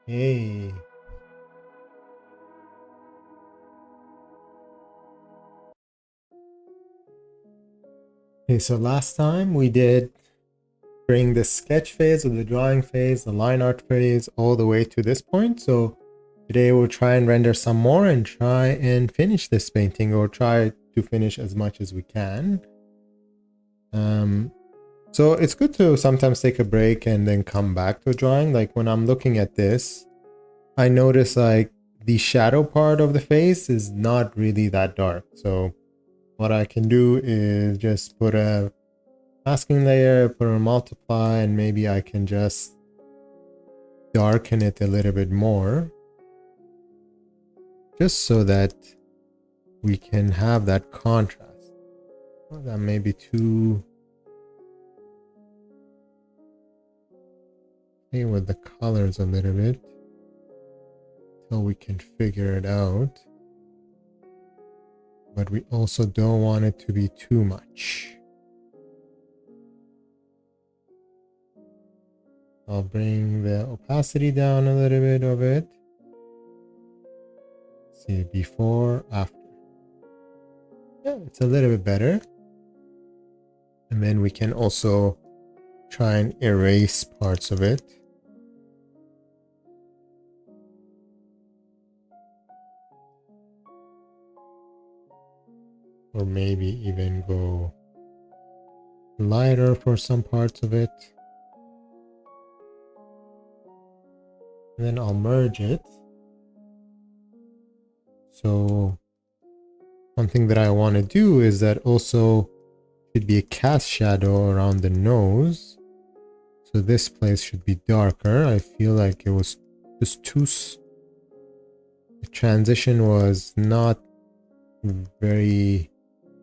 Hey. Okay, so last time we did bring the sketch phase or the drawing phase, the line art phase, all the way to this point. So today we'll try and render some more and try and finish this painting, or try to finish as much as we can. So it's good to sometimes take a break and then come back to drawing. Like when I'm looking at this, I notice like the shadow part of the face is not really that dark. So what I can do is just put a masking layer, put a multiply, and maybe I can just darken it a little bit more, just so that we can have that contrast. Oh, that may be too play with the colors a little bit till we can figure it out, but we also don't want it to be too much. I'll bring the opacity down a little bit of it. See, before, after. Yeah, it's a little bit better. And then we can also try and erase parts of it. Or maybe even go lighter for some parts of it. And then I'll merge it. So something that I want to do is that also should be a cast shadow around the nose. So this place should be darker. I feel like it was just too... the transition was not very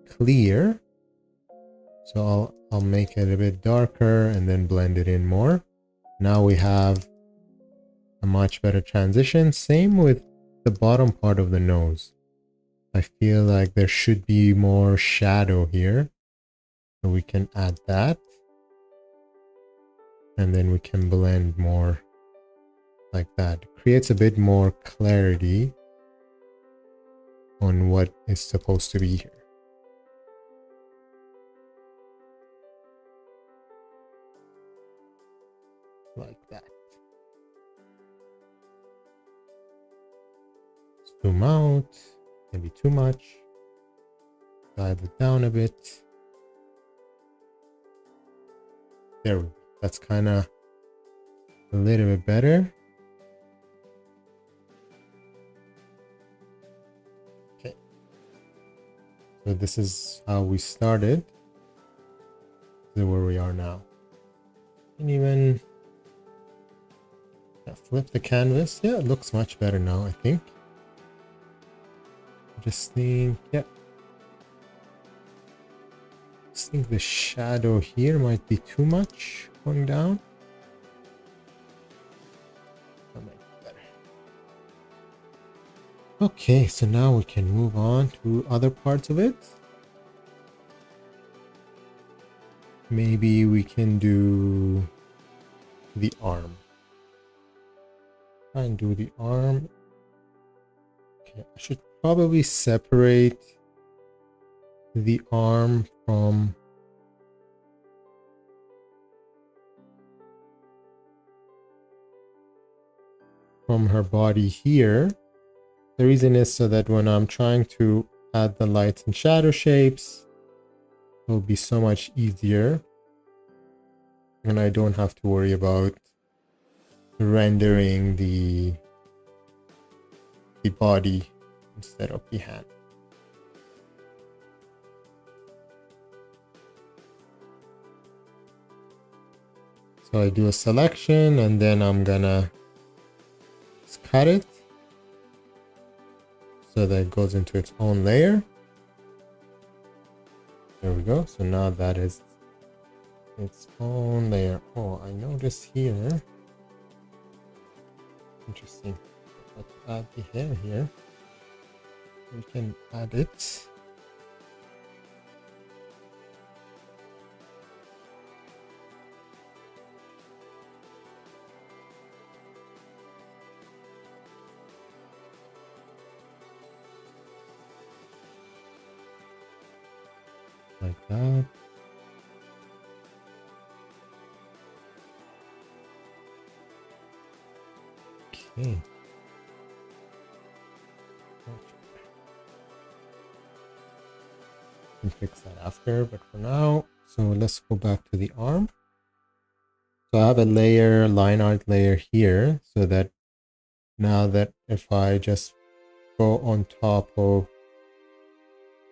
clear. So I'll make it a bit darker and then blend it in more. Now we have a much better transition. Same with the bottom part of the nose. I feel like there should be more shadow here. So we can add that. And then we can blend more like that. It creates a bit more clarity on what is supposed to be here. Like that. Zoom out. Maybe too much. Dive it down a bit. There we go. That's kind of a little bit better. Okay. So this is how we started. This is where we are now. And even flip the canvas. Yeah, it looks much better now, I think. Just think, yeah. Just think the shadow here might be too much going down. That might be better. Okay, so now we can move on to other parts of it. Maybe we can do the arm. Try and do the arm. Okay, I should probably separate the arm from her body here. The reason is so that when I'm trying to add the lights and shadow shapes, it will be so much easier. And I don't have to worry about rendering the body instead of the hand. So I do a selection and then I'm gonna just cut it so that it goes into its own layer. There we go. So now that is its own layer. Oh, I notice here. Interesting. Let's add the hair here. We can add it. like that. Okay. Can fix that after, but for now, so let's go back to the arm. So I have a layer, line art layer here, so that now that if I just go on top of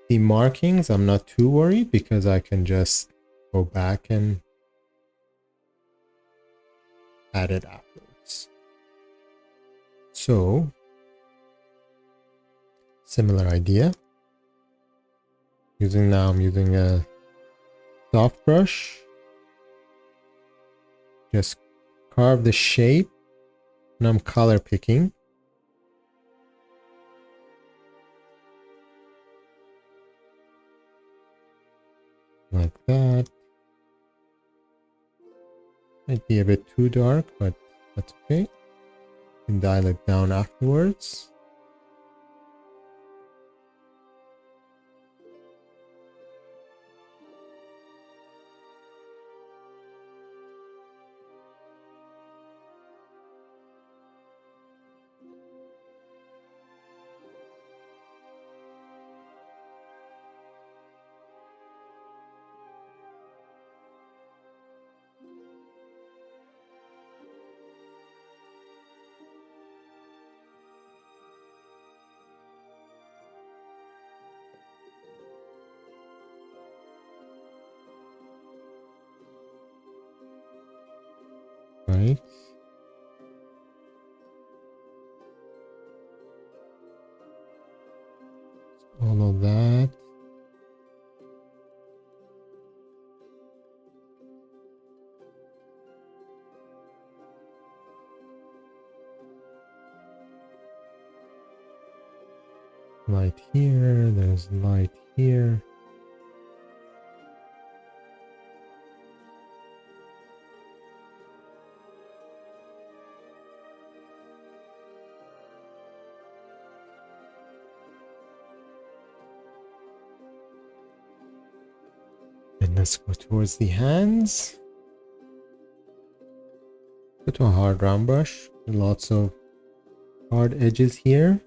the markings, I'm not too worried because I can just go back and add it afterwards. So, similar idea. I'm using a soft brush. Just carve the shape, and I'm color picking. Like that. Might be a bit too dark, but that's okay. You can dial it down afterwards. Right. All of that. Light here, there's light here. And let's go towards the hands. Go to a hard round brush. Lots of hard edges here.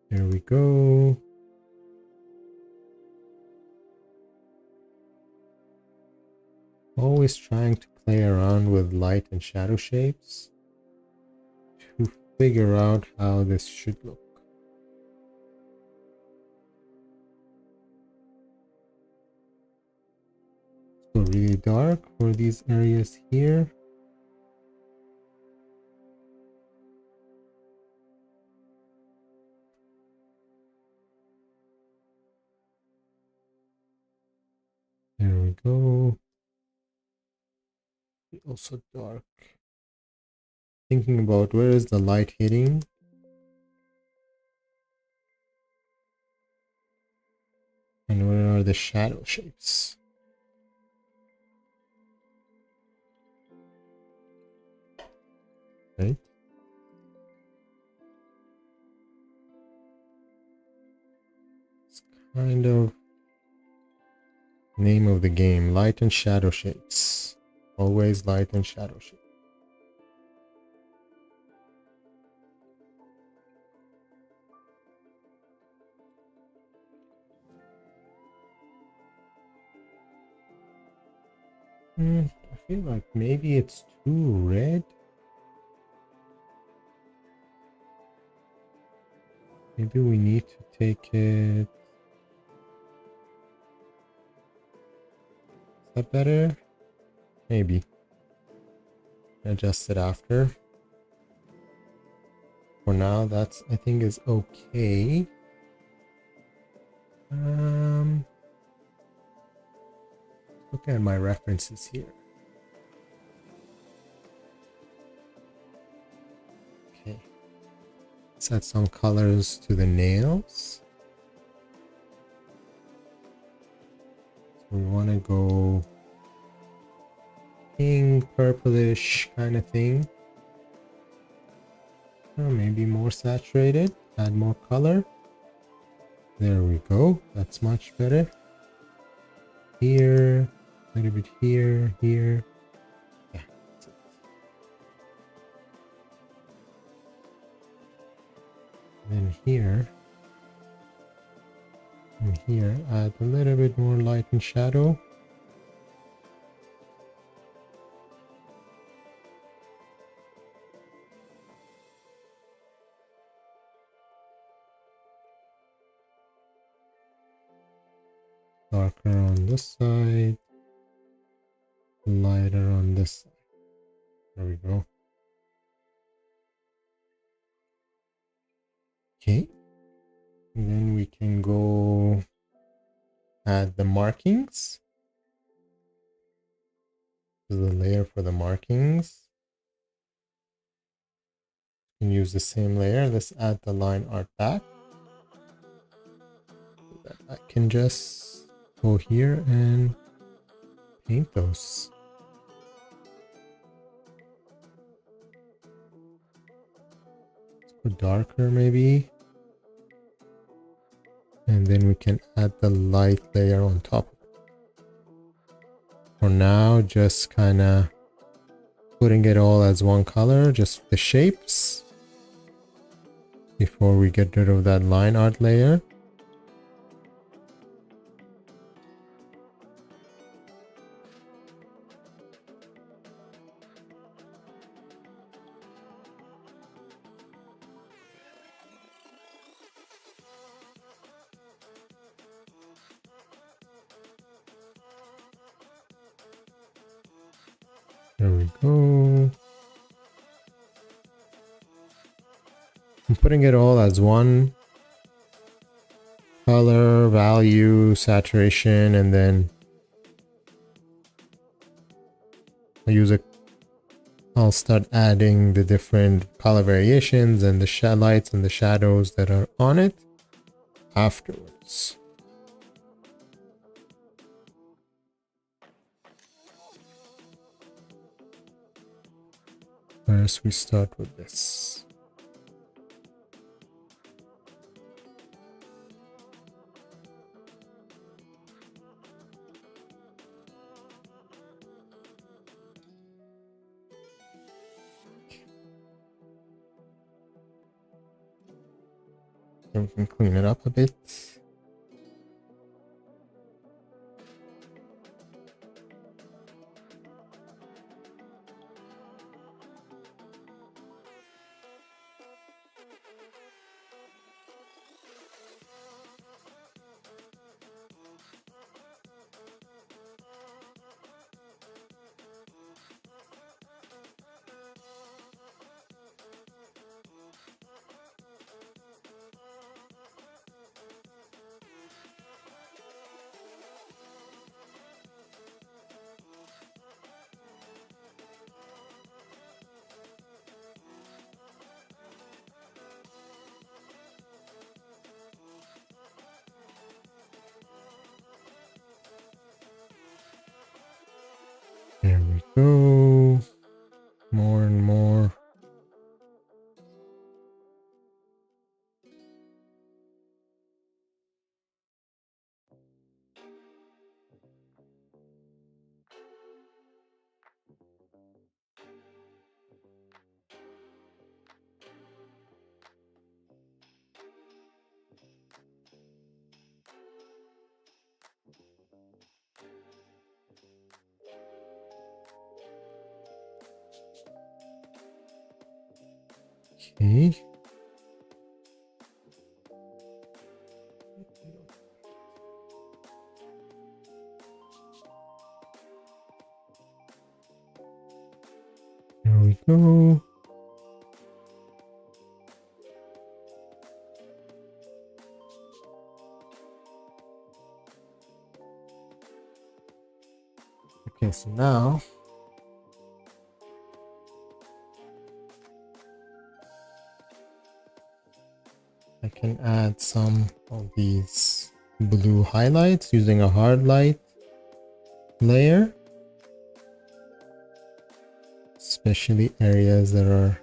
There we go. Always trying to play around with light and shadow shapes to figure out how this should look. Go really dark for these areas here. There we go. Also dark. Thinking about where is the light hitting. And where are the shadow shapes? Right? It's kind of name of the game, light and shadow shapes. Always light and shadow shapes. I feel like maybe it's too red. Maybe we need to take it. Is that better? Maybe. Adjust it after. For now, that's I think is okay. Look at my references here. Okay. Let's add some colors to the nails. So we want to go pink, purplish kind of thing. Or maybe more saturated, add more color. There we go, that's much better. Here, a little bit here, here. Yeah, that's it. Then here, and here, add a little bit more light and shadow. Darker on this side, lighter on this side. There we go. Okay. And then we can go add the markings. This is the layer for the markings. You can use the same layer. Let's add the line art back. So that I can just go here and paint those. Let's go darker maybe. And then we can add the light layer on top. For now, just kind of putting it all as one color, just the shapes, before we get rid of that line art layer. There we go. I'm putting it all as one color, value, saturation, and then I'll start adding the different color variations and the lights and the shadows that are on it afterwards. First, we start with this. Then we can clean it up a bit. There we go. More and more. Okay. There we go. Okay, so now I can add some of these blue highlights using a hard light layer. especially areas that are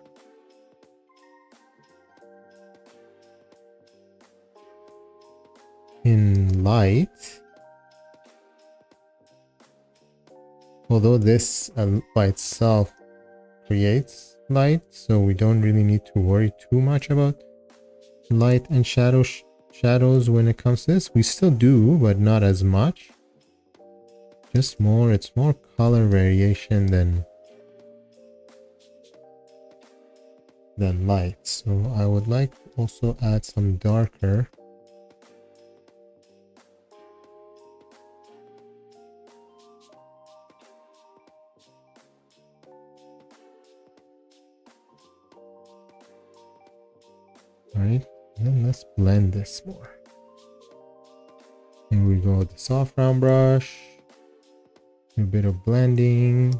in light. Although this by itself creates light, so we don't really need to worry too much about light and shadows when it comes to this. We still do, but not as much. Just more, it's more color variation than light. So I would like to also add some darker. Right, and then let's blend this more. Here we go with the soft round brush. A bit of blending.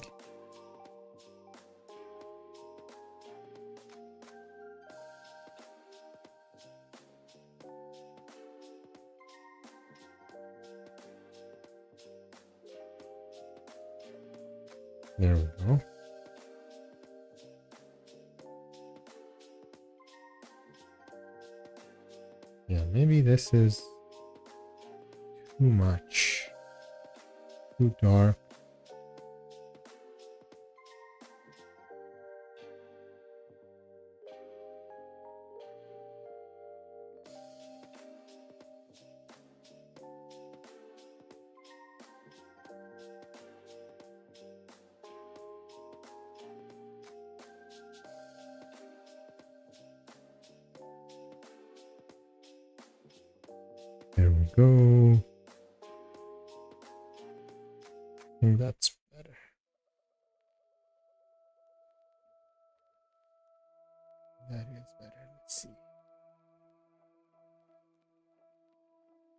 There we go. Yeah, maybe this is too much. Too dark. There we go. I think that's better. That is better. Let's see.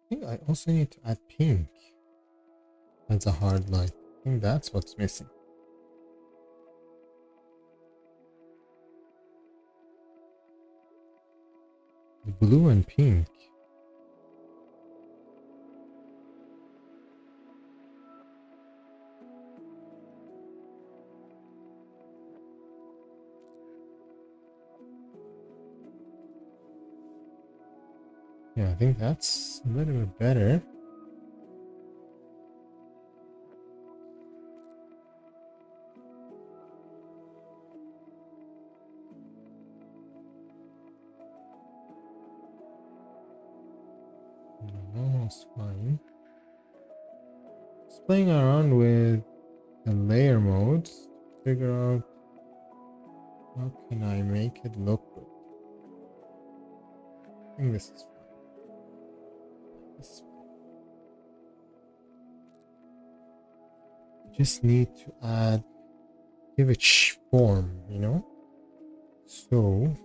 I think I also need to add pink. That's a hard light. I think that's what's missing. Blue and pink. Yeah, I think that's a little bit better. Almost fine. Just playing around with the layer modes to figure out how can I make it look good. I think this is fine. This is fine. Just need to add, give it form, you know? So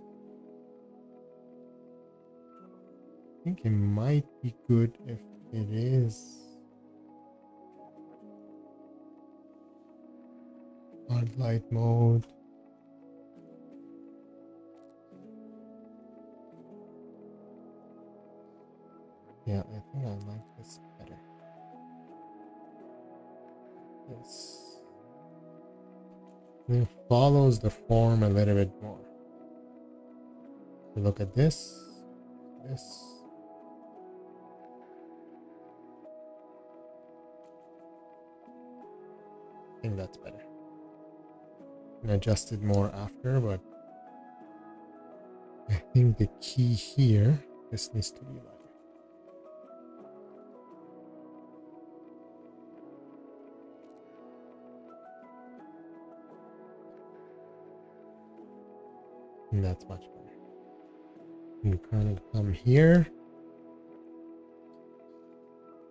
I think it might be good if it is hard light mode. Yeah, I think I like this better. This. And it follows the form a little bit more. So look at this. This. I think that's better. And adjust it more after, but I think the key here, this needs to be lighter. And that's much better. You kind of come here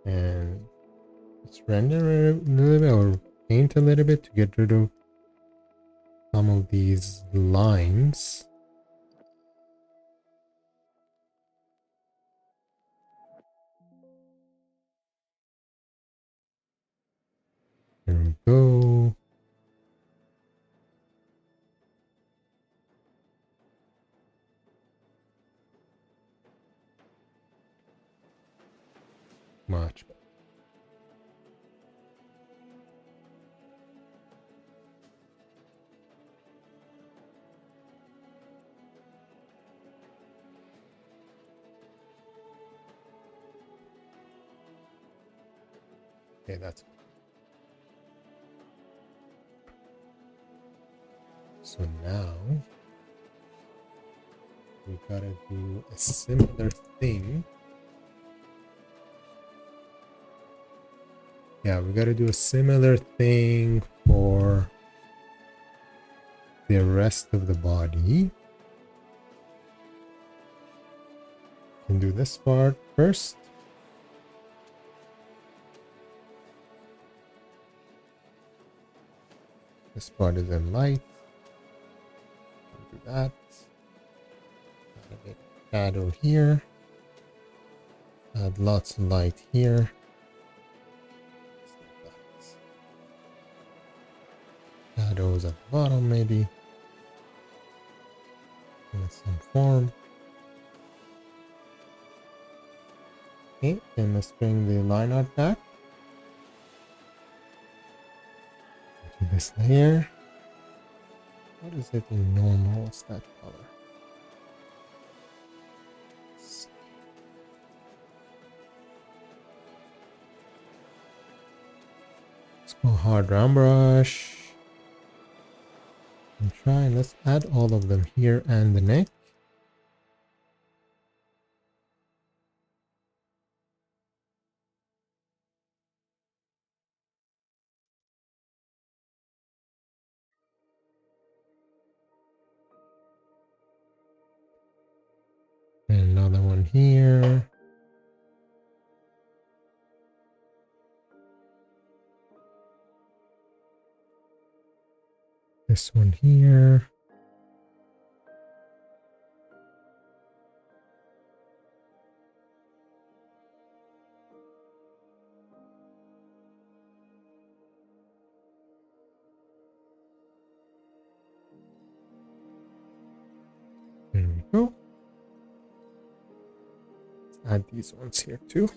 and let's render a little bit or paint a little bit to get rid of some of these lines. There we go. Much better. Okay, that's good. So now we gotta do a similar thing. Yeah, we gotta do a similar thing for the rest of the body. Can do this part first. This part is in light. Do that. Add a bit of shadow here. Add lots of light here. Shadows at the bottom, maybe. In some form. Okay, then let's bring the line art back. To this layer. What is it in normal? What's that color? Let's go hard round brush. And try, let's add all of them here and the neck. And another one here. This one here. There we go. Let's add these ones here too.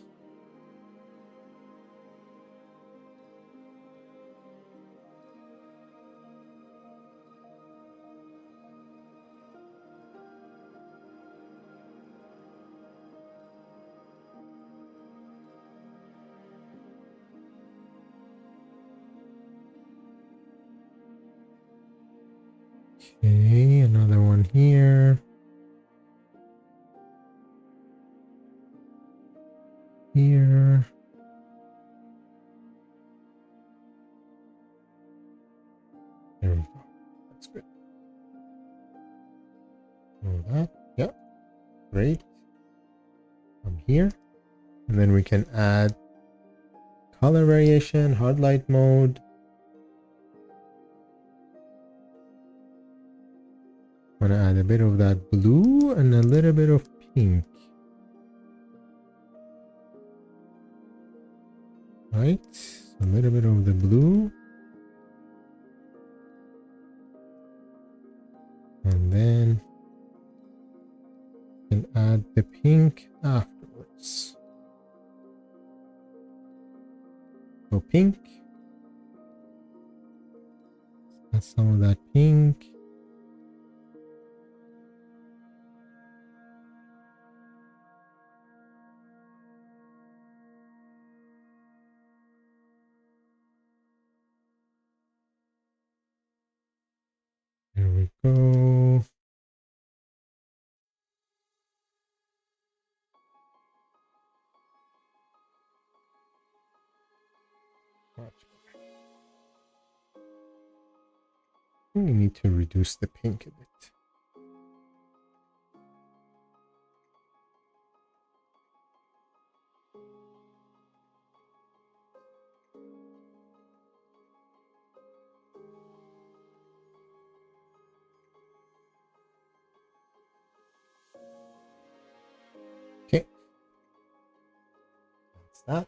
Okay, another one here. Here. There we go. That's good. All that. Yep. Great. From here. And then we can add color variation, hard light mode. I'm gonna add a bit of that blue and a little bit of pink. Right? A little bit of the blue. And then you can add the pink afterwards. So pink. Add some of that pink. There we go. Much better. I think we need to reduce the pink a bit. Okay. That's that.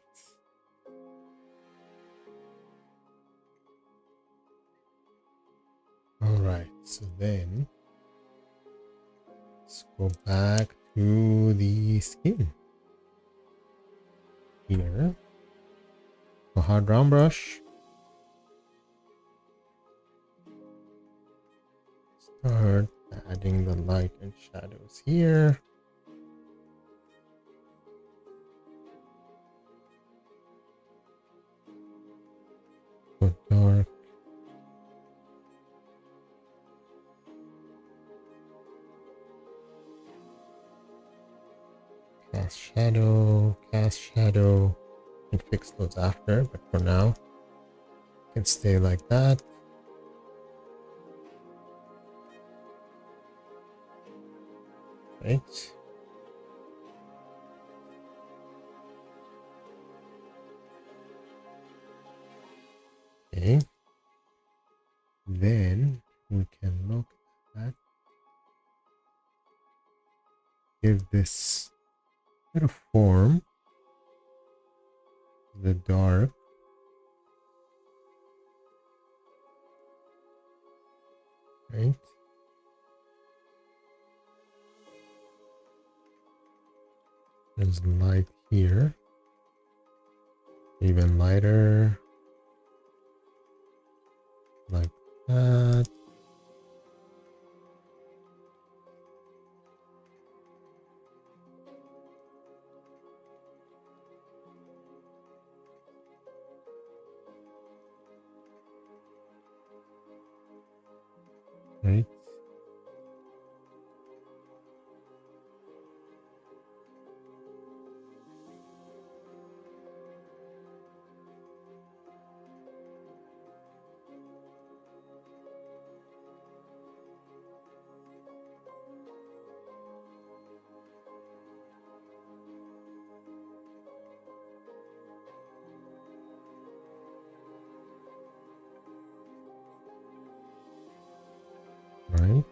All right, so then let's go back to the skin. Here, a hard round brush. Start adding the light and shadows here. cast shadow. I can fix those after, but for now, it can stay like that. Right. Okay. Then we can look at give this bit of form, the dark. Right. There's light here. Even lighter. Like that. Right. Right.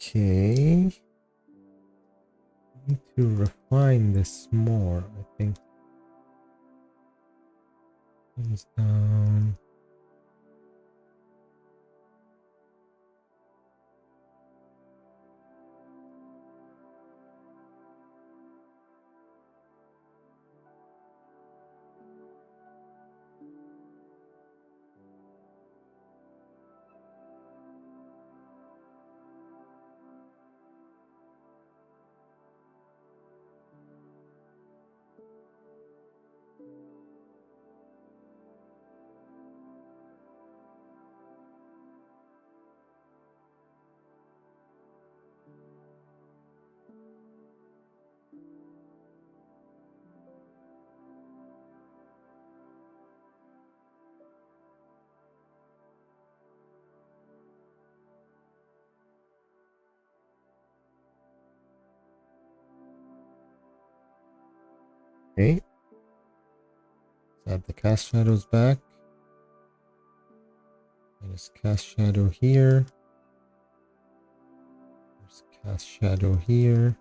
Okay. Need to refine this more, I think. Things down. Okay. Let's add the cast shadows back. There's cast shadow here. There's cast shadow here.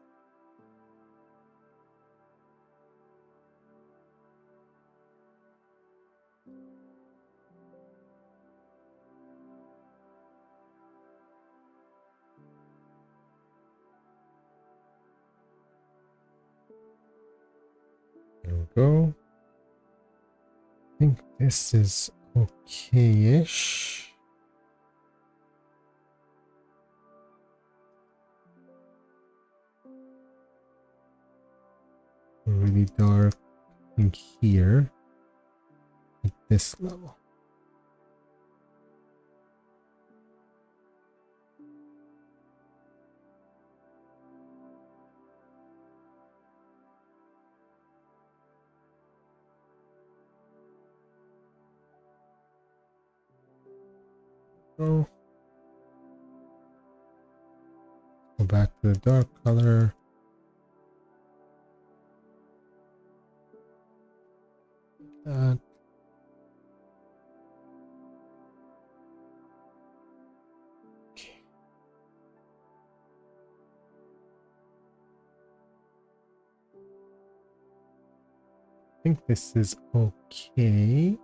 There we go. I think this is okay-ish. Really dark, I think here at this level. Go back to the dark color. That. Okay. think this is okay.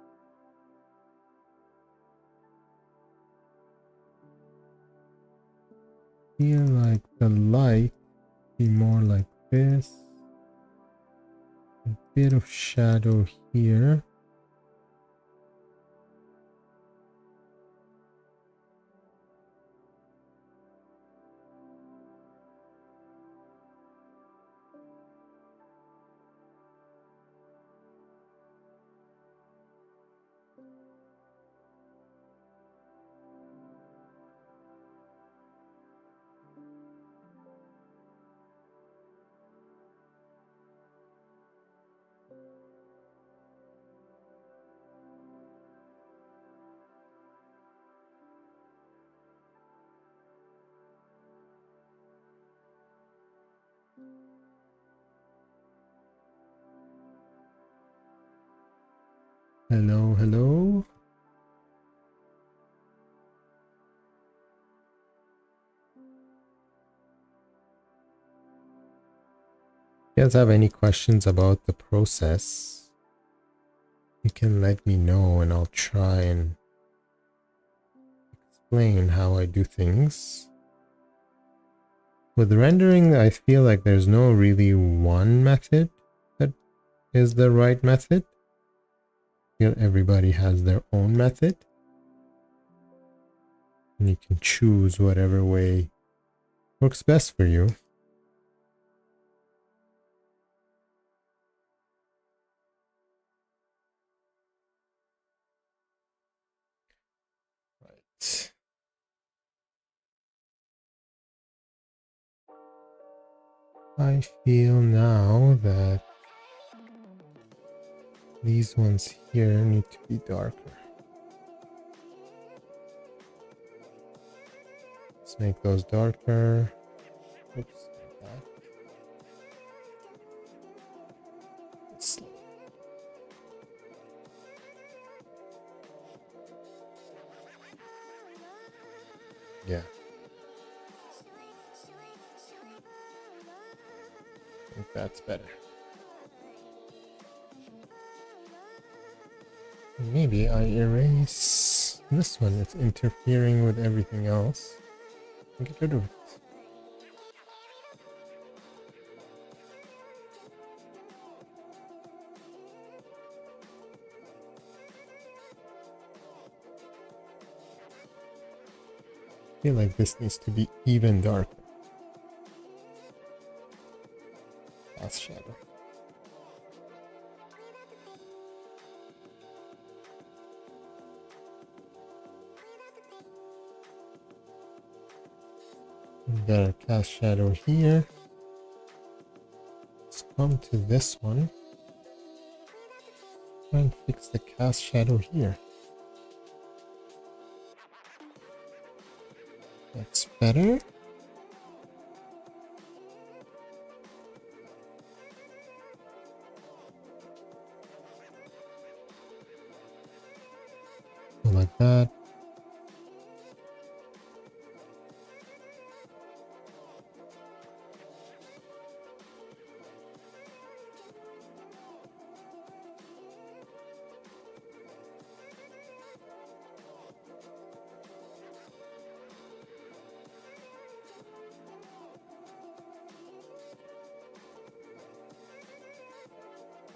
Feel like the light be more like this. A bit of shadow here. Hello, hello. If you guys have any questions about the process, you can let me know and I'll try and explain how I do things. With rendering, I feel like there's no really one method that is the right method. I feel everybody has their own method. And you can choose whatever way works best for you. Right. I feel now that these ones here need to be darker. Let's make those darker. Oops. Yeah. I think that's better. Maybe I erase this one. It's interfering with everything else. Get rid of it. I feel like this needs to be even darker. Last shadow. We got our cast shadow here. Let's come to this one. Try and fix the cast shadow here. That's better. Like that.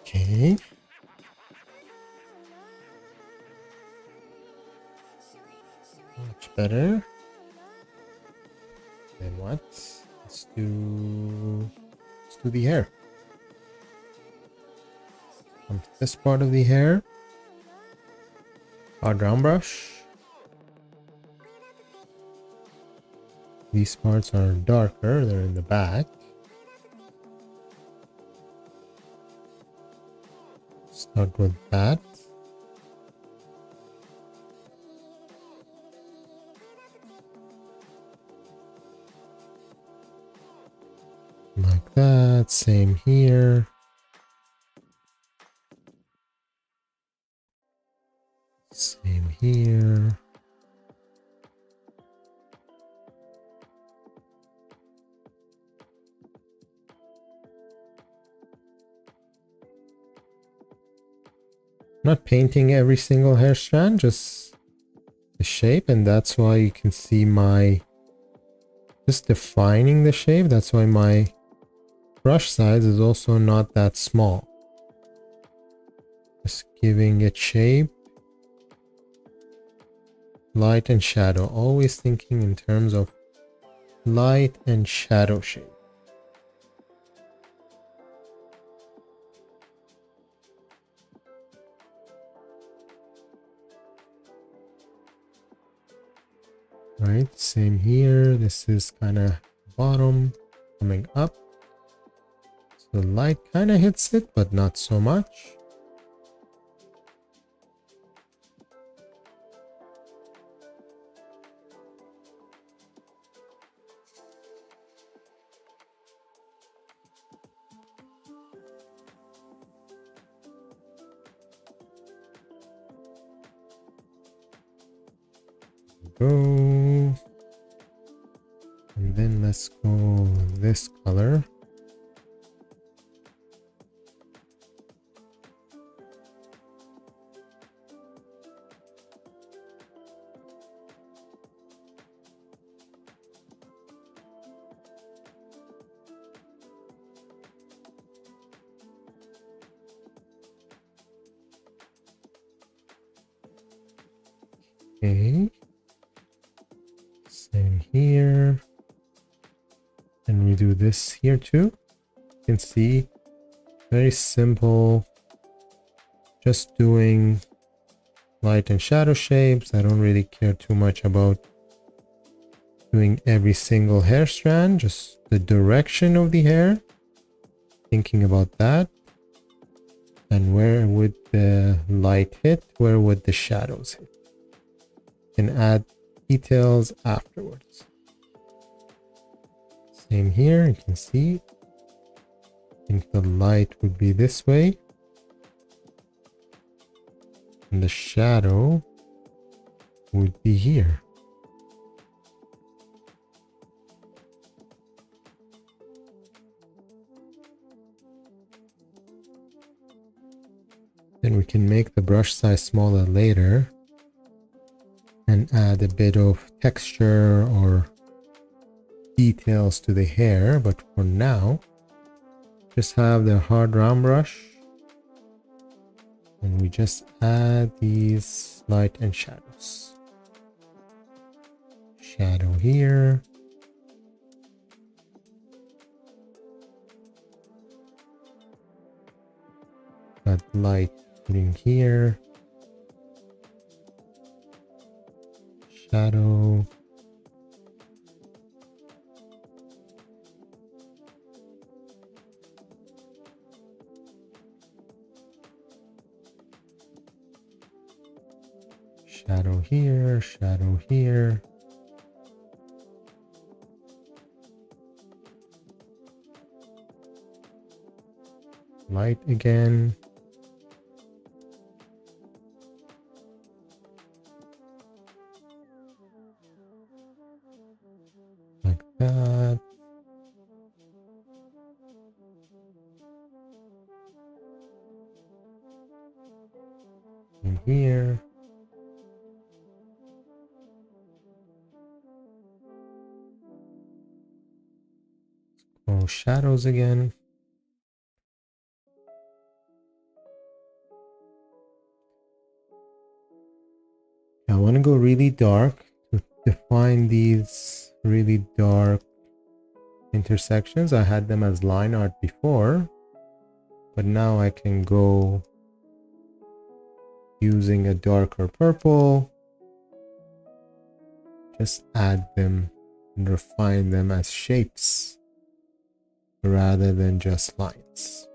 Okay. Much better. Then what? Let's do the hair. Come to this part of the hair. Our round brush. These parts are darker, they're in the back. Start with that. Like that, same here. Same here. not painting every single hair strand, just the shape, and that's why you can see my just defining the shape. That's why my brush size is also not that small. Just giving it shape, light and shadow, always thinking in terms of light and shadow shape. Right, same here. This is kind of bottom coming up. So the light kind of hits it, but not so much. Go. And then let's go this color. Okay. Same here. And we do this here too. You can see, very simple. Just doing light and shadow shapes. I don't really care too much about doing every single hair strand, just the direction of the hair. Thinking about that. And where would the light hit? Where would the shadows hit? Can add details afterwards. Same here, you can see. I think the light would be this way. And the shadow would be here. Then we can make the brush size smaller later and add a bit of texture or details to the hair, but for now just have the hard round brush and we just add these light and shadows. Shadow here, got light hitting here, shadow, shadow here, shadow here. Light again. Like that. And here. Oh, shadows again. I want to go really dark to define these really dark intersections. I had them as line art before, but now I can go using a darker purple, just add them and refine them as shapes rather than just lines.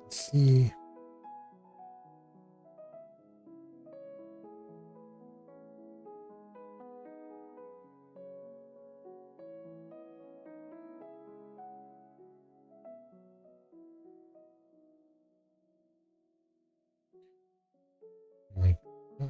Let's see. Like that.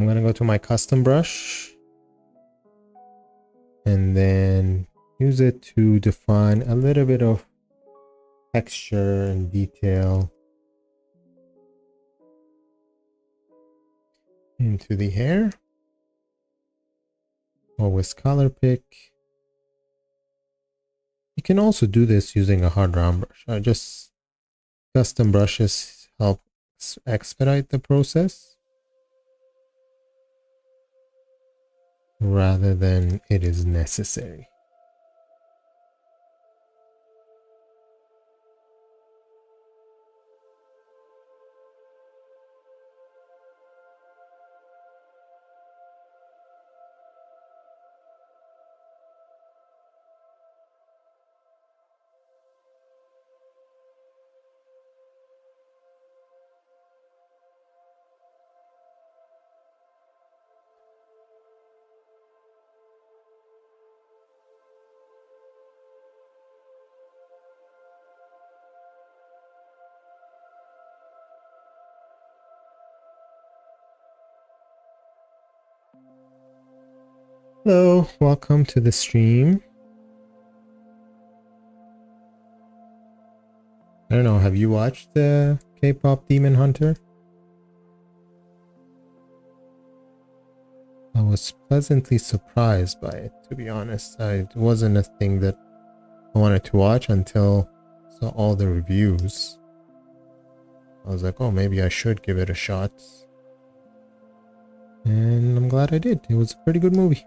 I'm gonna go to my custom brush and then use it to define a little bit of texture and detail into the hair. Always color pick. You can also do this using a hard round brush. Just custom brushes help expedite the process rather than it is necessary. Hello, welcome to the stream. I don't know, have you watched the K-Pop Demon Hunter? I was pleasantly surprised by it, to be honest. It wasn't a thing that I wanted to watch until I saw all the reviews. I was like, oh, maybe I should give it a shot. And I'm glad I did. It was a pretty good movie.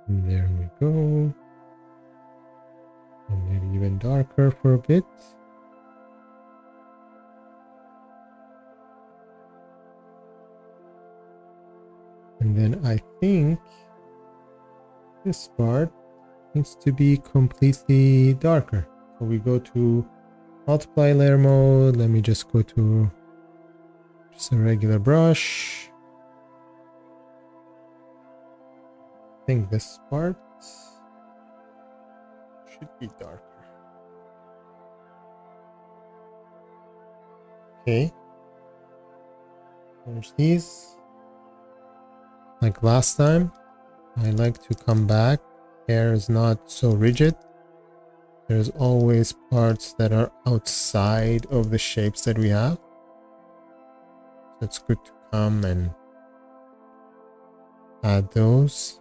And there we go. And maybe even darker for a bit. And then I think this part needs to be completely darker. So we go to multiply layer mode. Let me just go to just a regular brush. I think this part should be darker. Okay. Merge these. Like last time, I like to come back. Hair is not so rigid. There's always parts that are outside of the shapes that we have. So it's good to come and add those.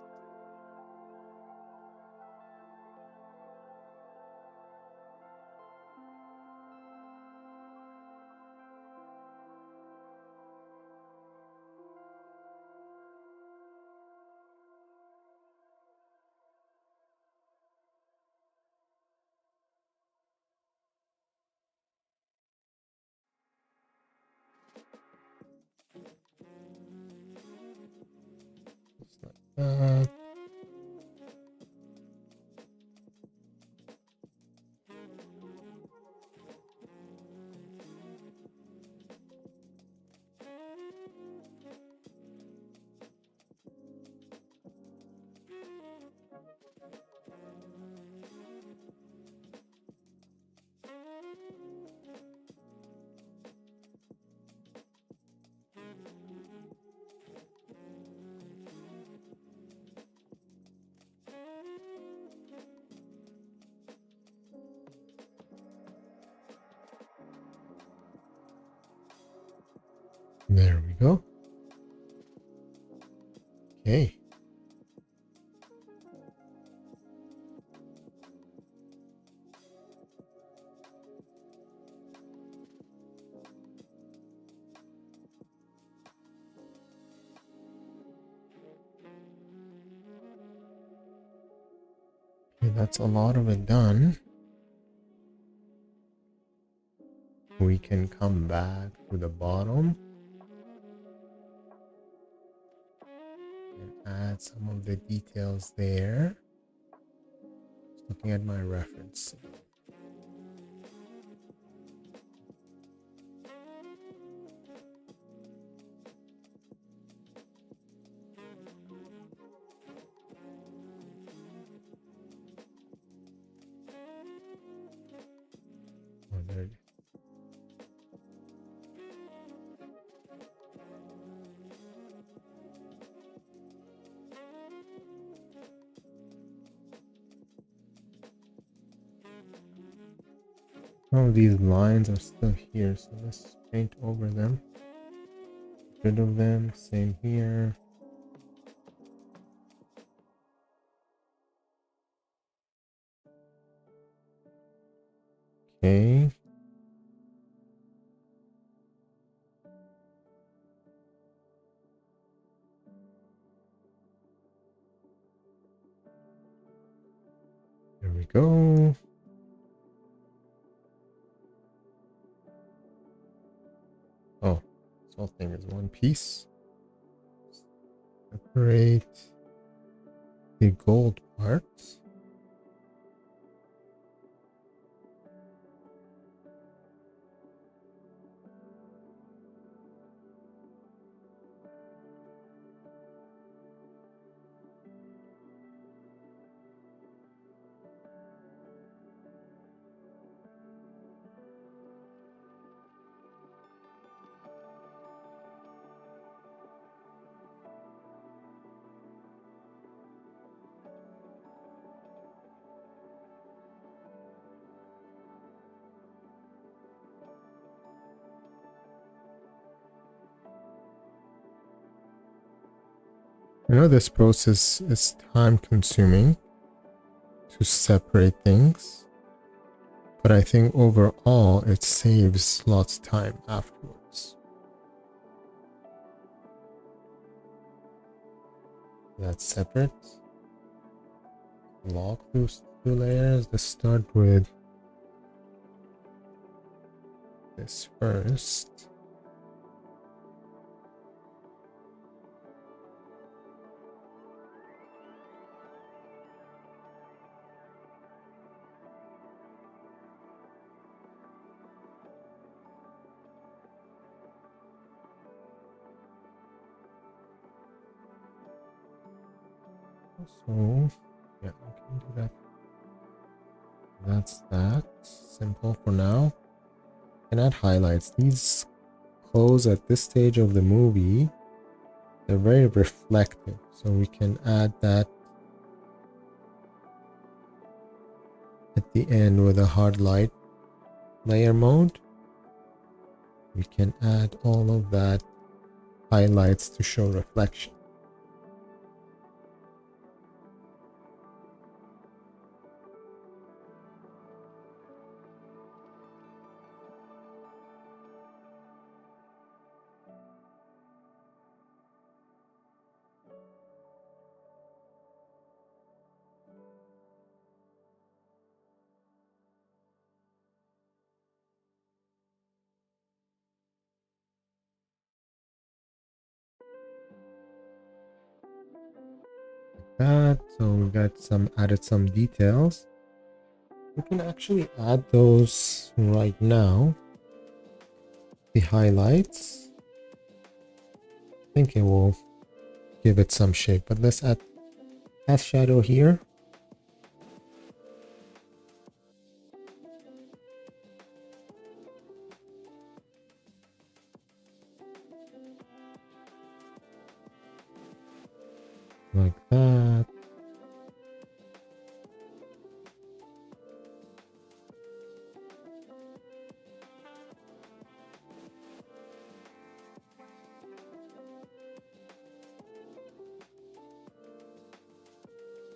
Just like that. There we go. Okay. Okay, that's a lot of it done. We can come back to the bottom and add some of the details there. Just looking at my reference. Oh, there it is. Some of these lines are still here, so let's paint over them. Get rid of them. Same here. Okay. There we go. Oh, this whole thing is one piece. Separate the gold parts. I know this process is time consuming to separate things, but I think overall it saves lots of time afterwards. That's separate. Lock those two layers. Let's start with this first. So, yeah, we can do that. That's that. Simple for now. And add highlights. These clothes at this stage of the movie, they're very reflective. So we can add that at the end with a hard light layer mode. We can add all of that highlights to show reflection. That, so we got some added some details. We can actually add those right now. The highlights. I think it will give it some shape, but let's add cast shadow here. Like that.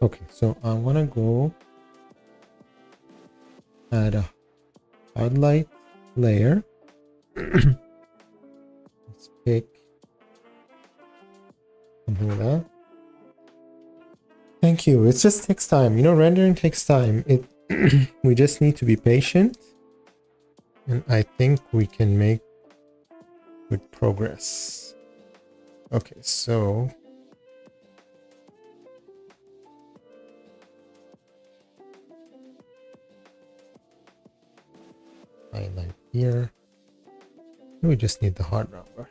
Okay, so I want to go add a highlight layer. Let's pick something like that. Thank you. It just takes time. You know, rendering takes time. We just need to be patient. And I think we can make good progress. Okay, so highlight here. We just need the hard number.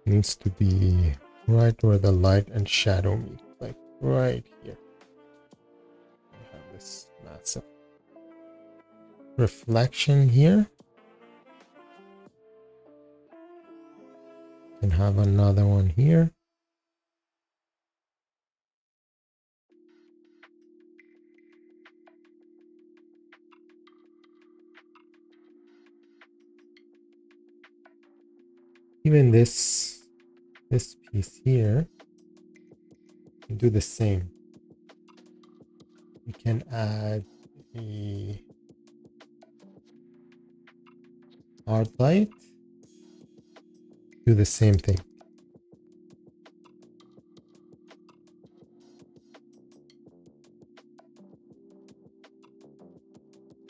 Needs to be right where the light and shadow meet, like right here. We have this massive reflection here. And have another one here. Even this piece here, we do the same. We can add a hard light, do the same thing.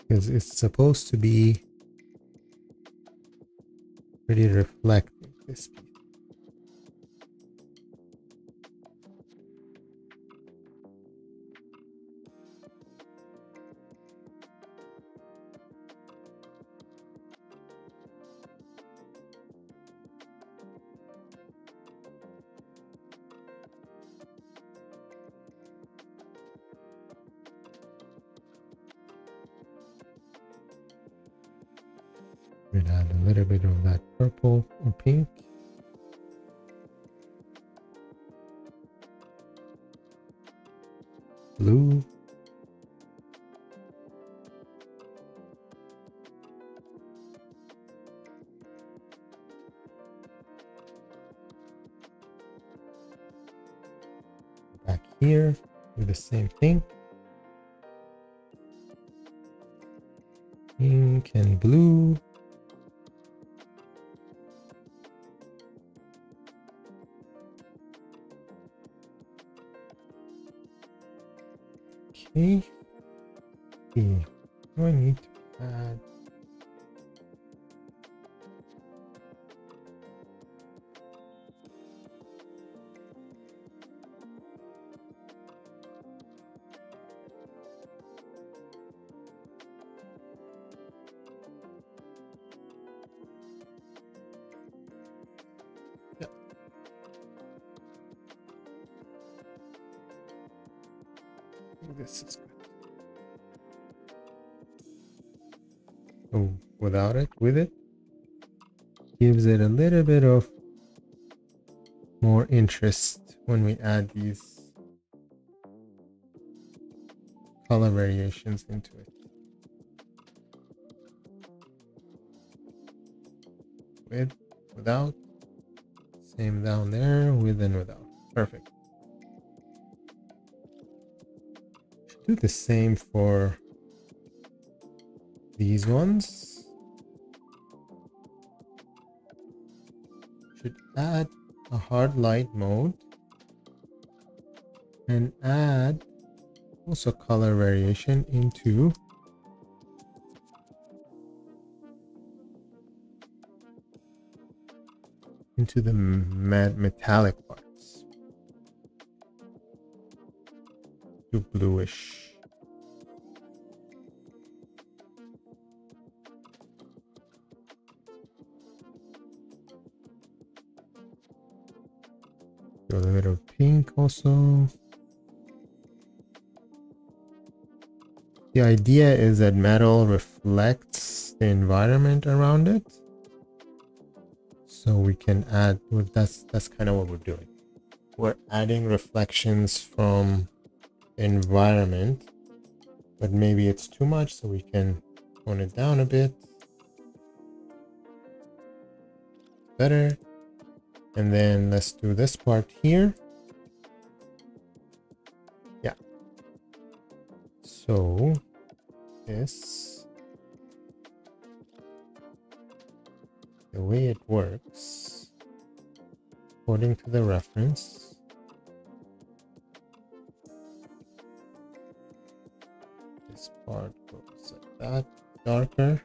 Because it's supposed to be pretty reflective, this piece. We'll add a little bit of that purple or pink. Blue. Back here, do the same thing. Pink and blue. Okay. Do I need to add? Yeah. This is good. Oh, without it, with it, gives it a little bit of more interest when we add these color variations into it. With, without, same down there, with and without. Perfect. Should do the same for these ones. Should add a hard light mode and add also color variation into the metallic parts. To bluish. Do a little bit of pink also. The idea is that metal reflects the environment around it. So we can add, that's kind of what we're doing. we're adding reflections from the environment, but maybe it's too much, so we can tone it down a bit. Better. And then let's do this part here. Yeah. So this, the way it works, according to the reference, this part goes like that, darker.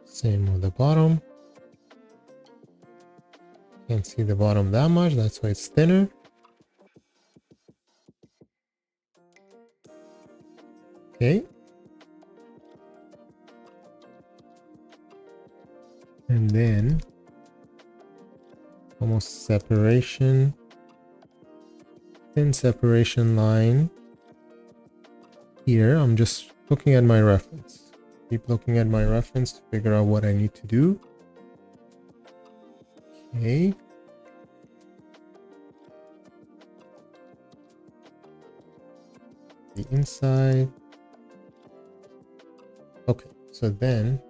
Same with the bottom. Can't see the bottom that much, that's why it's thinner. Okay. And then almost separation, thin separation line here. I'm just looking at my reference. Keep looking at my reference to figure out what I need to do. Okay. The inside. Okay, so then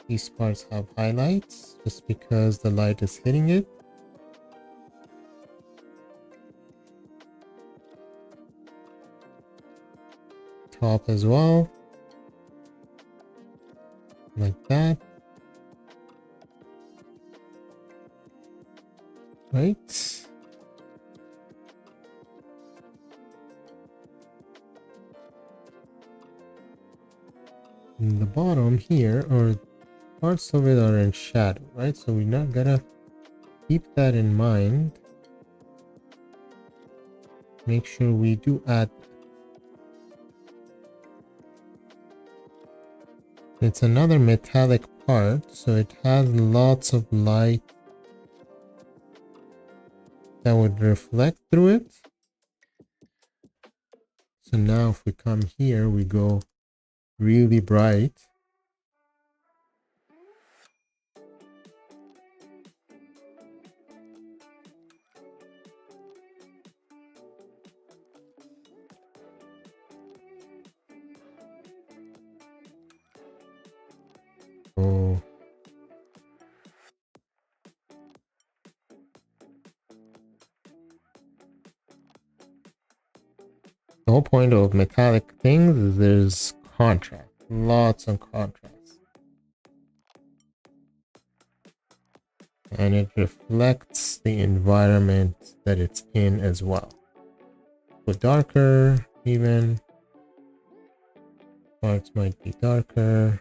these parts have highlights just because the light is hitting it. Top as well. Like that. Right. And the bottom here, or parts of it are in shadow, right? So we're not gonna keep that in mind. Make sure we do add. It's another metallic part, so it has lots of light that would reflect through it. So now if we come here, we go really bright. Oh. The whole point of metallic things is there's contrast, lots of contrast. And it reflects the environment that it's in as well. Go darker, even. Parts might be darker.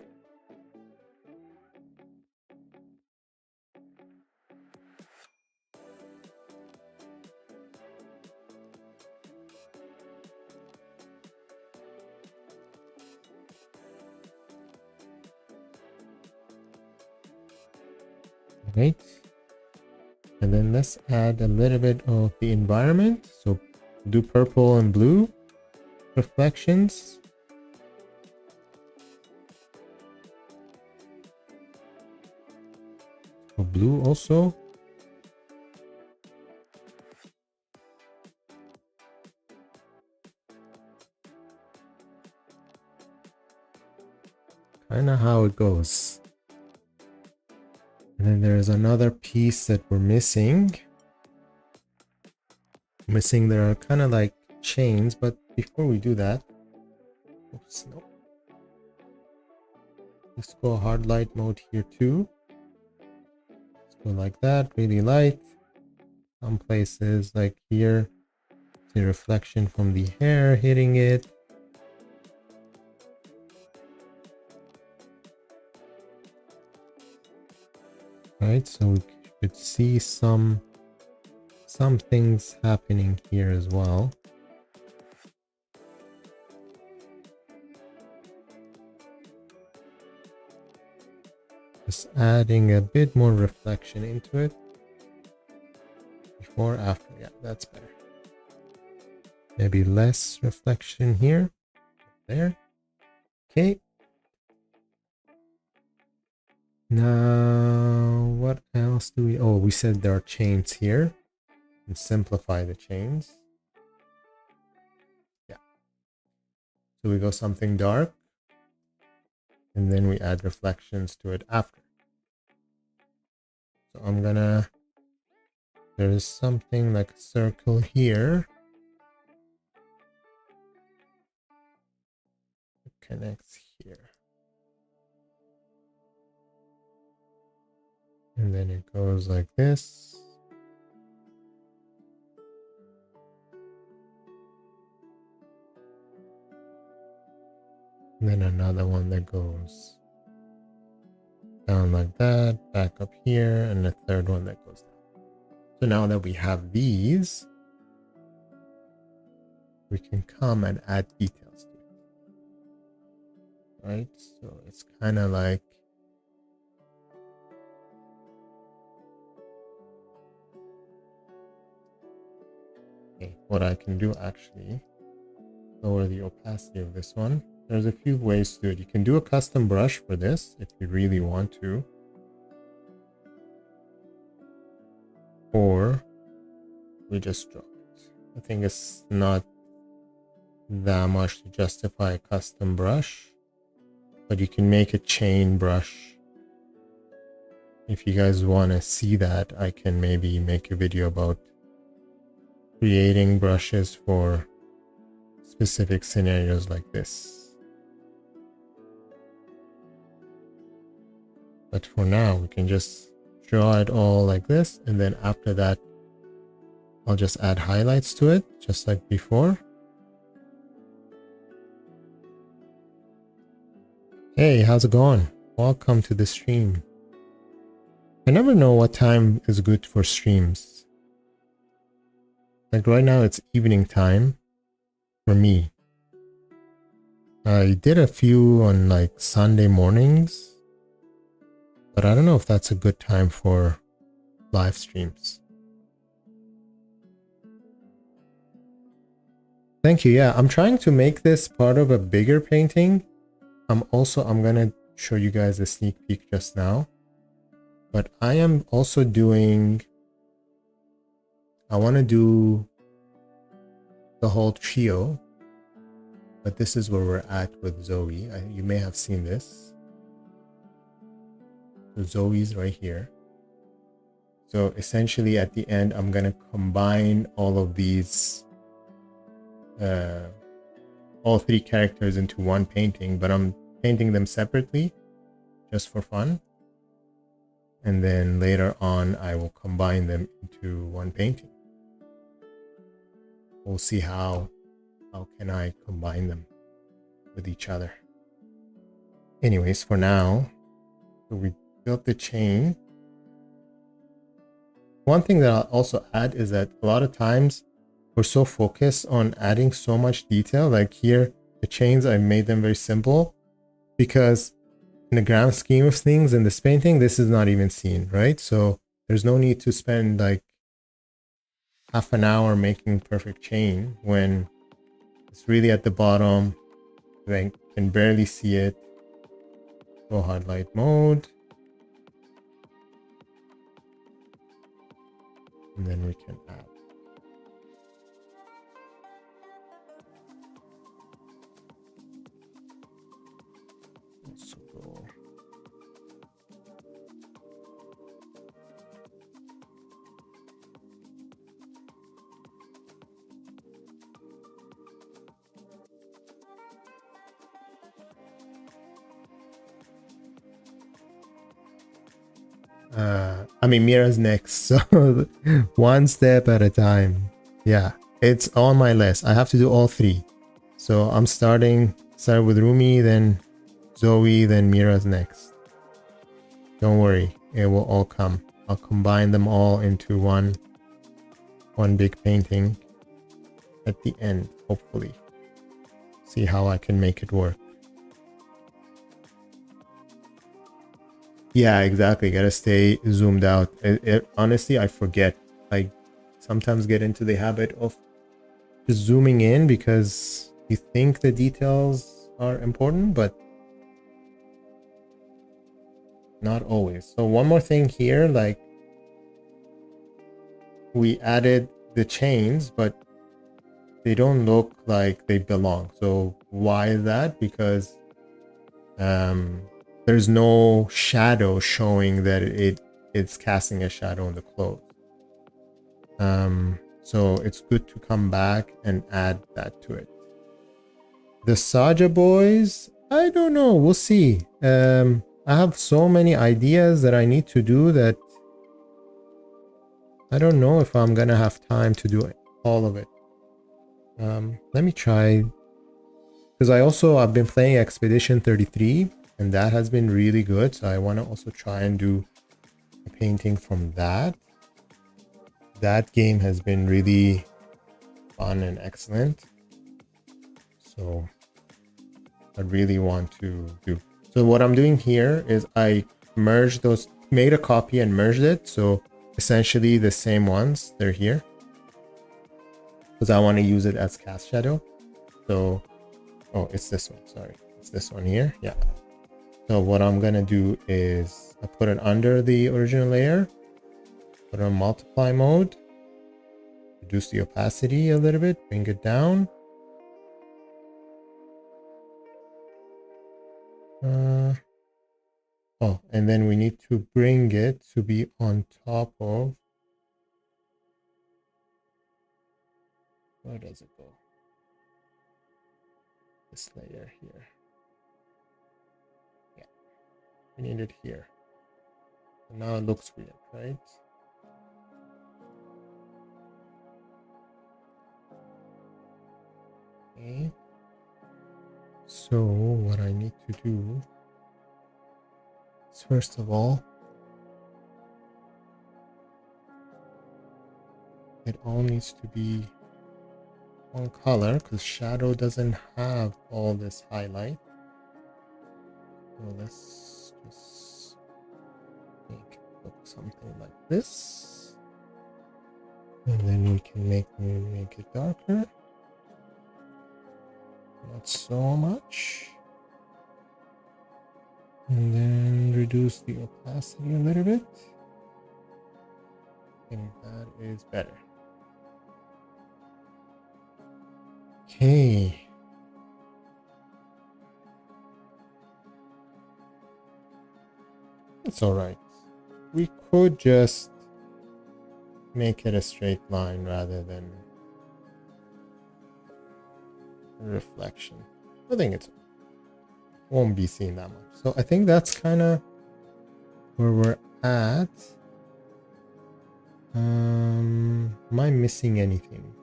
Right. And then let's add a little bit of the environment. So do purple and blue reflections. So blue also. Kind of how it goes. And then there's another piece that we're missing. There are kind of like chains, but before we do that, oops, no. Let's go hard light mode here too. Let's go like that, really light. Some places like here, the reflection from the hair hitting it. Right, so we could see some things happening here as well. Just adding a bit more reflection into it before, after. Yeah, that's better. Maybe less reflection here. There. Okay. Now, what else do we... Oh, we said there are chains here. And simplify the chains. Yeah. So we go something dark. And then we add reflections to it after. So I'm gonna... There's something like a circle here. It connects here. And then it goes like this. And then another one that goes down like that, back up here, and a third one that goes down. So now that we have these, we can come and add details to it. Right? So it's kind of like what I can do actually, lower the opacity of this one. There's a few ways to do it. You can do a custom brush for this if you really want to. Or we just drop it. I think it's not that much to justify a custom brush, but you can make a chain brush. If you guys want to see that, I can maybe make a video about creating brushes for specific scenarios like this. But for now, we can just draw it all like this, and then after that, I'll just add highlights to it, just like before. Hey, how's it going? Welcome to the stream. I never know what time is good for streams. Like right now, it's evening time for me. I did a few on like Sunday mornings, but I don't know if that's a good time for live streams. Thank you. Yeah, I'm trying to make this part of a bigger painting. I'm gonna show you guys a sneak peek just now. But I am also doing... I want to do the whole trio. But this is where we're at with Zoe. You may have seen this. So Zoe's right here. So essentially at the end, I'm going to combine all of these, all three characters into one painting, but I'm painting them separately just for fun. And then later on, I will combine them into one painting. We'll see how can I combine them with each other. Anyways, for now, so we built the chain. One thing that I'll also add is that a lot of times we're so focused on adding so much detail. Like here, the chains, I made them very simple because in the grand scheme of things in this painting, this is not even seen, right? So there's no need to spend like half an hour making perfect chain when it's really at the bottom. I can barely see it. Go highlight mode. And then we can add. Also go. I mean, Mira's next, so one step at a time. Yeah, it's on my list. I have to do all three. So I'm start with Rumi, then Zoe, then Mira's next. Don't worry, it will all come. I'll combine them all into one big painting at the end, hopefully. See how I can make it work. Yeah, exactly. Gotta stay zoomed out. Honestly, I forget. Like sometimes get into the habit of just zooming in because you think the details are important, but not always. So one more thing here, like we added the chains, but they don't look like they belong. So why is that? Because there's no shadow showing that it's casting a shadow on the clothes. So it's good to come back and add that to it. The Saja boys, I don't know. We'll see. I have so many ideas that I need to do that I don't know if I'm gonna have time to do all of it. Let me try, because I've been playing Expedition 33 and that has been really good. So I want to also try and do a painting from that. That game has been really fun and excellent. So I really want to do. So what I'm doing here is I merged those, made a copy and merged it. So essentially the same ones, they're here. Because I want to use it as cast shadow. So, oh, it's this one. Sorry. It's this one here. Yeah. So what I'm going to do is I put it under the original layer. Put it on multiply mode. Reduce the opacity a little bit. Bring it down. Oh, and then we need to bring it to be on top of. Where does it go? This layer here. Yeah, we need it here. So now it looks weird, right? Okay. So what I need to do is, first of all, it all needs to be one color because shadow doesn't have all this highlight. So let's just make it look something like this. And then we can make it darker. Not so much. And then reduce the opacity a little bit. I think that is better. Okay. It's alright. We could just make it a straight line rather than a reflection. I think it won't be seen that much. So I think that's kind of where we're at. Am I missing anything?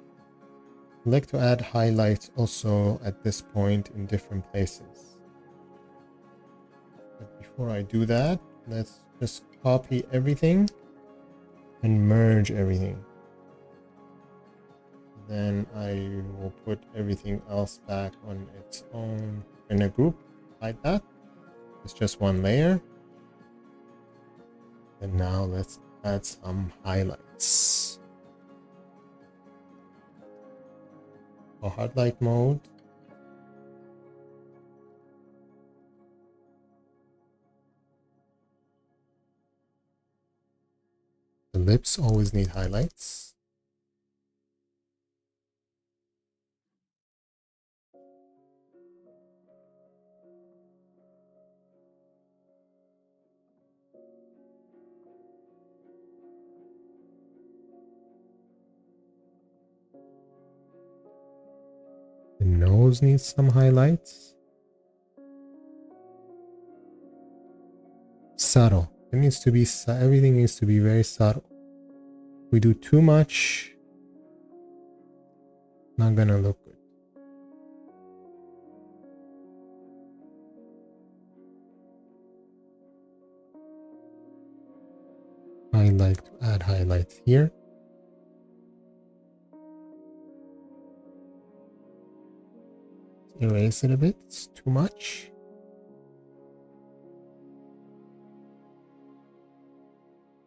I'd like to add highlights also at this point in different places. But before I do that, let's just copy everything and merge everything. Then I will put everything else back on its own in a group like that. It's just one layer. And now let's add some highlights. For hard light mode, the lips always need highlights. The nose needs some highlights. Subtle. It needs to be, everything needs to be very subtle. We do too much, not gonna look good. I like to add highlights here. Erase it a bit, it's too much.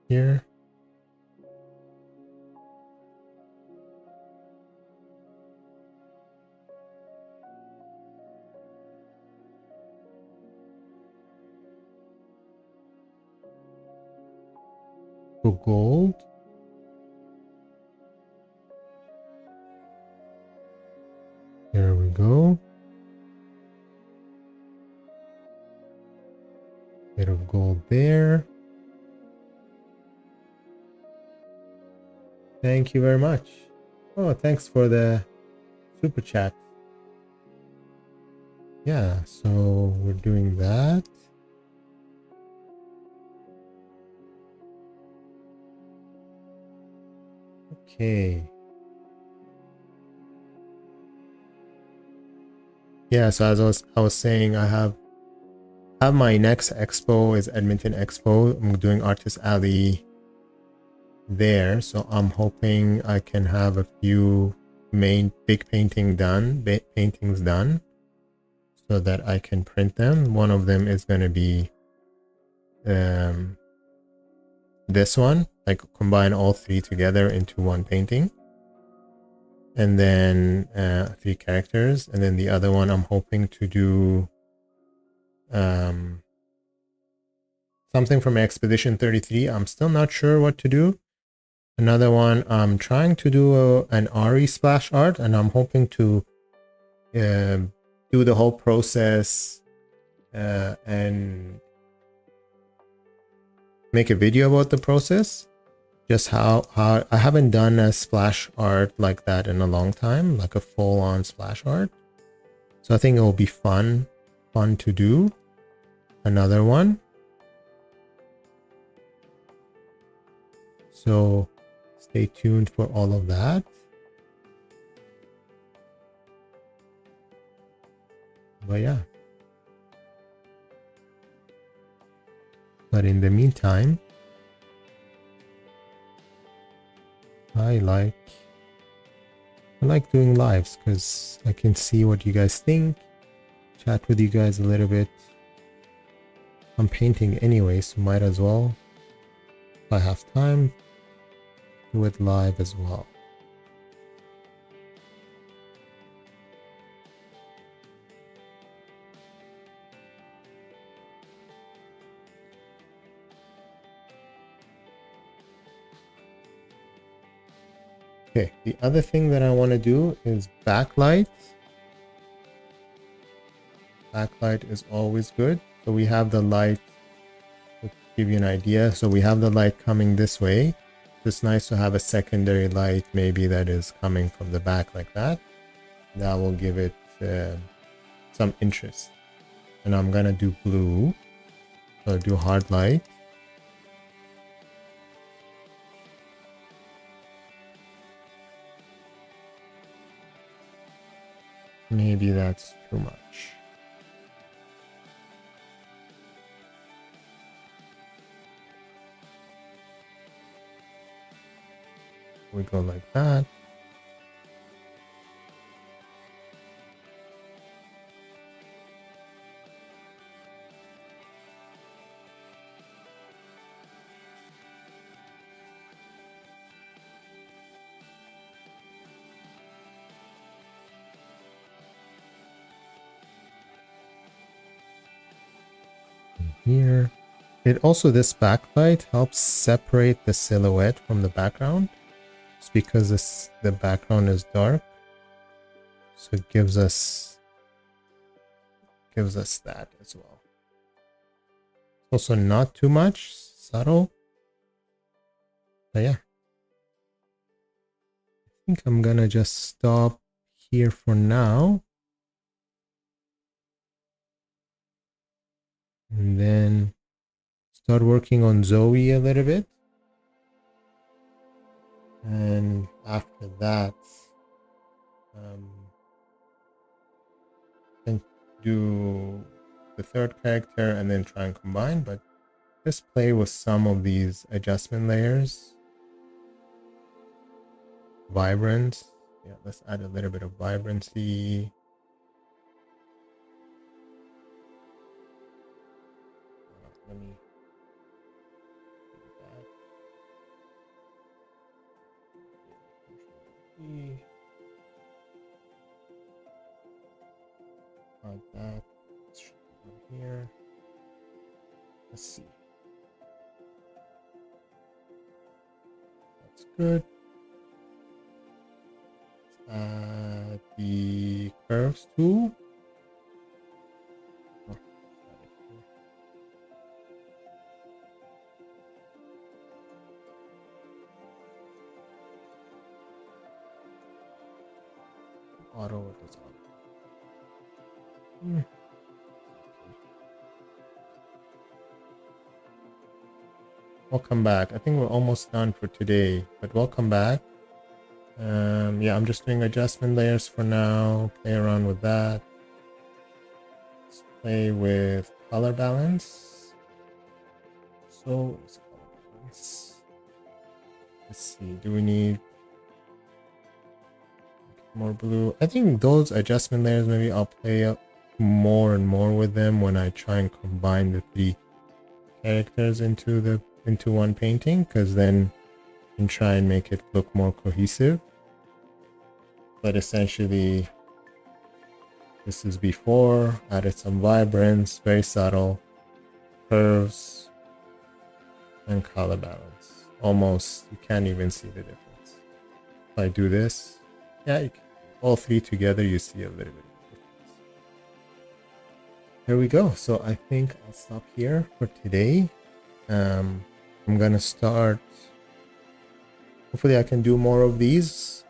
Here. for gold. There we go. Bit of gold there. Thank you very much. Oh, thanks for the super chat. Yeah, so we're doing that. Okay. Yeah, so as I was saying, I have my next expo is Edmonton Expo. I'm doing Artist Alley there, so I'm hoping I can have a few main big paintings done so that I can print them. One of them is going to be this one, like combine all three together into one painting, and then 3 characters, and then the other one I'm hoping to do something from Expedition 33. I'm still not sure what to do. Another one, I'm trying to do an Ari splash art, and I'm hoping to do the whole process and make a video about the process. Just how I haven't done a splash art like that in a long time, like a full-on splash art. So I think it will be fun to do. Another one. So stay tuned for all of that. But yeah. But in the meantime, I like doing lives because I can see what you guys think, chat with you guys a little bit. I'm painting anyway, so might as well, if I have time, do it live as well. Okay, the other thing that I want to do is backlight. Backlight is always good. So we have the light, to give you an idea. So we have the light coming this way. It's nice to have a secondary light maybe that is coming from the back like that. That will give it some interest. And I'm gonna do blue. So I'll do hard light. Maybe that's too much. We go like that. Here. It also, this backlight helps separate the silhouette from the background. It's because the background is dark. So it gives us that as well. Also not too much, subtle. But yeah. I think I'm gonna just stop here for now. And then start working on Zoe a little bit. And after that, then do the third character and then try and combine. But just play with some of these adjustment layers. Vibrance. Yeah, let's add a little bit of vibrancy. Let me add that here. Let's see. good. The curves tool. Oh, auto, what does auto? Okay. Welcome back. I think we're almost done for today, but welcome back. Yeah, I'm just doing adjustment layers for now. Play around with that. Let's play with color balance. So is color balance. Let's see. Do we need more blue? I think those adjustment layers, maybe I'll play up more and more with them when I try and combine the three characters into one painting, because then I can try and make it look more cohesive. But essentially, this is before, added some vibrance, very subtle, curves, and color balance. Almost, you can't even see the difference. If I do this, yeah, you can, all three together, you see a little bit of difference. There we go. So I think I'll stop here for today. I'm gonna start. Hopefully, I can do more of these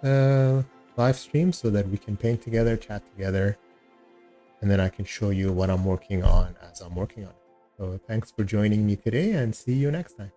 live streams so that we can paint together, chat together, and then I can show you what I'm working on as I'm working on it. So thanks for joining me today, and see you next time.